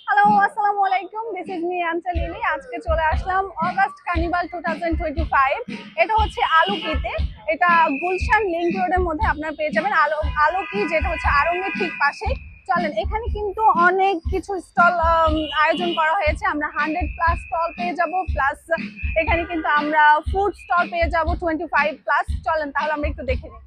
Hello, আসসালামু আলাইকুম। This is me Ansalini. আজকে চলে আসলাম অগাস্ট কার্নিভাল 2025। এটা হচ্ছে আলোকিতে। এটা গুলশান লিংক রোডের মধ্যে আপনারা পেয়ে যাবেন। আলোকি যেটা হচ্ছে আড়ংয়ের ঠিক পাশেই। চলেন, এখানে কিন্তু অনেক কিছু স্টল আয়োজন করা হয়েছে। আমরা 100+ স্টল পেয়ে যাব, প্লাস এখানে কিন্তু আমরা ফুড স্টল পেয়ে যাব 25+। চলেন তাহলে আমরা একটু দেখে নিই।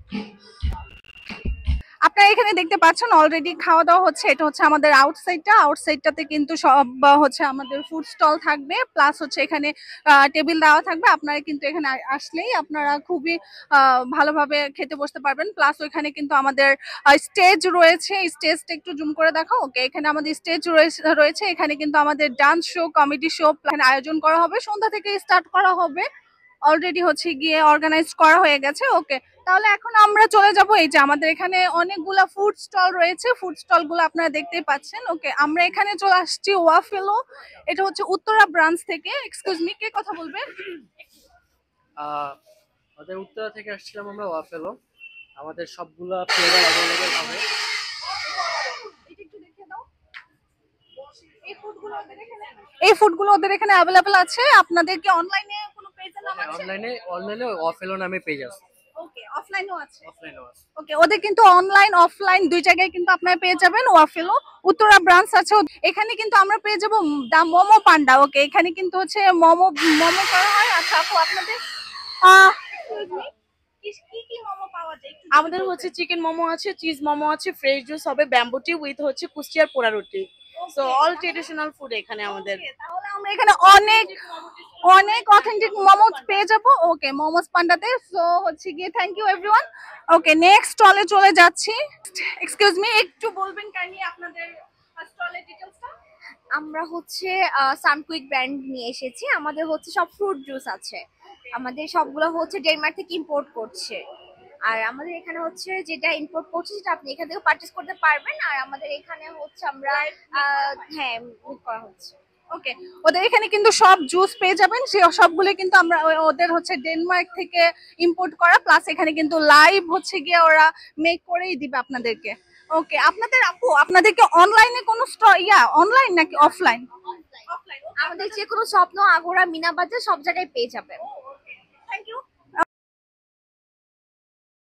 আপনারা এখানে দেখতে পাচ্ছেন অলরেডি খাওয়া দাওয়া হচ্ছে। এটা হচ্ছে আমাদের আউটসাইডটাতে কিন্তু সব হচ্ছে আমাদের ফুড স্টল থাকবে, প্লাস হচ্ছে এখানে টেবিল দেওয়া থাকবে। আপনারা কিন্তু এখানে আসলেই আপনারা খুবই ভালোভাবে খেতে বসতে পারবেন। প্লাস ওইখানে কিন্তু আমাদের স্টেজ রয়েছে। স্টেজটা একটু জুম করে দেখাও। ওকে, এখানে আমাদের স্টেজ রয়েছে। এখানে কিন্তু আমাদের ডান্স শো, কমেডি শো আয়োজন করা হবে। সন্ধ্যা থেকে স্টার্ট করা হবে। অলরেডি হচ্ছে গিয়ে অর্গানাইজ করা হয়ে গেছে। ওকে, তাহলে এখন আমরা চলে যাব। এই যে আমাদের এখানে অনেকগুলা ফুড স্টল রয়েছে, ফুড স্টল গুলো আপনারা দেখতেই পাচ্ছেন। ওকে, আমরা এখানে চলে আসছি ওয়াফেলো। এটা হচ্ছে উত্তরা ব্রাঞ্চ থেকে। এক্সকিউজ মি, কে কথা বলবে? আমাদের উত্তরা থেকে আসছিলাম আমরা ওয়াফেলো। আমাদের সবগুলা ফ্লেভার অ্যাভেলেবেল হবে। এই ফুডগুলো ওদের এখানে অ্যাভেলেবেল আছে। আপনাদের কি অনলাইনে কোনো পেজের নাম হ্যাঁ, আছে? অনলাইনে ওয়াফেলো নামে পেজ আছে। ওকে, অফলাইনও আছে। অফলাইনেও আছে। ওকে, ওদের কিন্তু অনলাইন অফলাইন দুই জায়গায় কিন্তু আপনারা পেয়ে যাবেন। ওয়াফেলো উত্তরা ব্রাঞ্চ আছে। এখানে কিন্তু আমরা পেয়ে যাবো দা মোমো পান্ডা। ওকে, এখানে কিন্তু হচ্ছে মোমো মোমো করা হয়। আচ্ছা আপু, আপনাদের excuse me, কি কি মোমো পাওয়া যায় একটু আমাদের হচ্ছে চিকেন মোমো আছে, চিজ মোমো আছে, ফ্রেশ জুস হবে, ব্যাম্বুটি উইথ হচ্ছে কুষ্টিয়ার পোড়া রুটি। সো অল ট্রেডিশনাল ফুড এখানে আমাদের। তাহলে আমরা এখানে অনেক অনেক অথেন্টিক মোমোস পেয়ে যাব। ওকে, মোমোস পান্ডাতে। সো হচ্ছে গিয়ে thank you everyone. Okay, next স্টলে চলে যাচ্ছি। এক্সকিউজ মি, একটু বলবেন কাইন্ডলি আপনাদের স্টলের ডিটেইলসটা? আমরা হচ্ছে সানকুইক ব্র্যান্ড নিয়ে এসেছি। আমাদের হচ্ছে সব ফ্রুট জুস আছে। আমাদের সবগুলো হচ্ছে ডেনমার্ক থেকে ইম্পোর্ট করছে। আর আমাদের এখানে হচ্ছে যেটা ইম্পোর্ট করছে সেটা আপনি এখান থেকে পারচেজ করতে পারবেন। আর আমাদের এখানে হচ্ছে আমরা হ্যাঁ মিট করা হচ্ছে। ওকে, ওদের এখানে কিন্তু সব জুস পেয়ে যাবেন। সে সবগুলো কিন্তু আমরা ওদের হচ্ছে ডেনমার্ক থেকে ইম্পোর্ট করা, প্লাস এখানে কিন্তু লাইভ হচ্ছে গিয়ে ওরা মেক করেই দিবে আপনাদেরকে। ওকে, আপনাদের আপু আপনাদেরকে অনলাইনে কোনো অনলাইন নাকি অফলাইন? আমাদের যে কোনো স্বপ্ন আগোরা মিনা বাজার সব জায়গায় পেয়ে যাবেন।